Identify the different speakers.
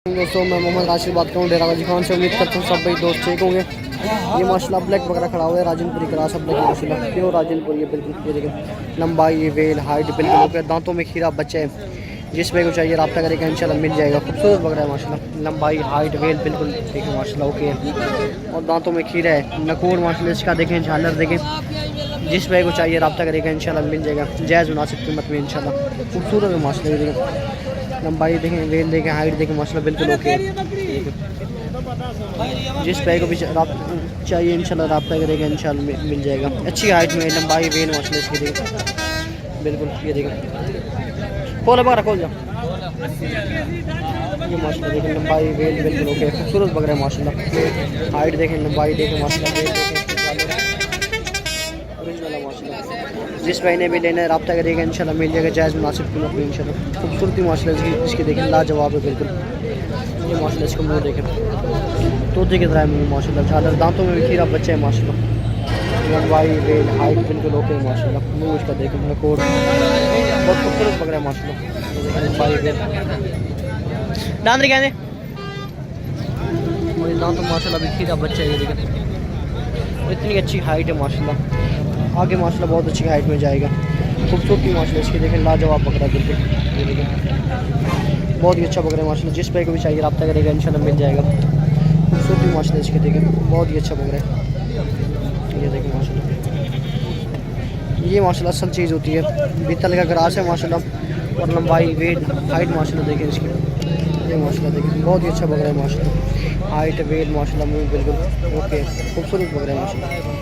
Speaker 1: दोस्तों मैं मोहम्मद राशिद बात करूँ डेरा गाजी खान से। उम्मीद करता हूँ सब भाई दोस्त ठीक होंगे। ये माशाल्लाह ब्लैक वगैरह खड़ा हुआ है राजनपुरी क्रास ब्लैक माशाल्लाह प्योर राजनपुरी है बिल्कुल। ये देखें लंबाई वेल हाइट बिल्कुल ओके। दांतों में खीरा बच्चे हैं। जिस पे को चाहिए रब्ता करेगा इंशाल्लाह मिल जाएगा। खूबसूरत वगैरह है माशाल्लाह। लंबाई हाइट वेल बिल्कुल देखें माशाल्लाह ओके है। और दांतों में खीरा है। नकोर माशाल्लाह इसका देखें झालर देखें। जिस पे को चाहिए रब्ता करेगा इंशाल्लाह मिल जाएगा जायज़ मुनासिब कीमत में इंशाल्लाह। खूबसूरत है माशाल्लाह। ये देखें लंबाई देखें वेल देखें हाइट देखें माशाल्लाह बिल्कुल ओके। जिस पे को भी चाहिए इंशाल्लाह रब्ता करेगा इंशाल्लाह मिल जाएगा। अच्छी हाइट में लंबाई वेल माशाल्लाह इसकी देखें बिल्कुल। ये देखें खोल बकरा खोल जाओ। ये माशाल्लाह देखें लंबाई वेल बिल्कुल ओके। खूबसूरत बकरा है माशाल्लाह। हाइट देखें लंबाई देखें माशाल्लाह वेल देखें माशाल्लाह। जिस भाई ने भी लेना है रब्ता करेगा इंशाल्लाह मिल जाएगा जायज़ मुनासिब कीमत में इंशाल्लाह। खूबसूरती माशाल्लाह इसकी देखें लाजवाब है बिल्कुल। ये माशाल्लाह इसको मुँह देखें तोते की तरह मुँह माशाल्लाह। झालर दांतों में भी खीरा बच्चे हैं माशाल्लाह। लंबाई वेल हाइट बिल्कुल ओके माशाल्लाह। मुँह इसका देखें कोड बहुत खूबसूरत पकड़ा है माशाल्लाह। लंबाई वेल दांत कहने दांतों माशाल्लाह भी खीरा बच्चे है। ये देखें इतनी अच्छी हाइट है माशाल्लाह। आगे माशाल्लाह बहुत अच्छी हाइट में जाएगा। खूबसूरती माशाल्लाह इसकी देखें लाजवाब पकड़ा बिल्कुल। ये देखें बहुत ही अच्छा पकड़ा है माशाल्लाह। जिस पे को भी चाहिए रब्ता करेगा इंशाल्लाह मिल जाएगा। खूबसूरती माशाल्लाह इसकी देखें बहुत ही अच्छा पकड़ा है। ये देखें माशाल्लाह ये माशाल्लाह असल चीज़ होती है। बीतल का ग्रास है माशाल्लाह। और लंबाई वेट हाइट माशाल्लाह देखें इसकी। ये माशाल्लाह देखें बहुत ही अच्छा पकड़ा है माशाल्लाह। हाइट वेट माशाल्लाह बिल्कुल ओके खूबसूरत पकड़ा है माशाल्लाह।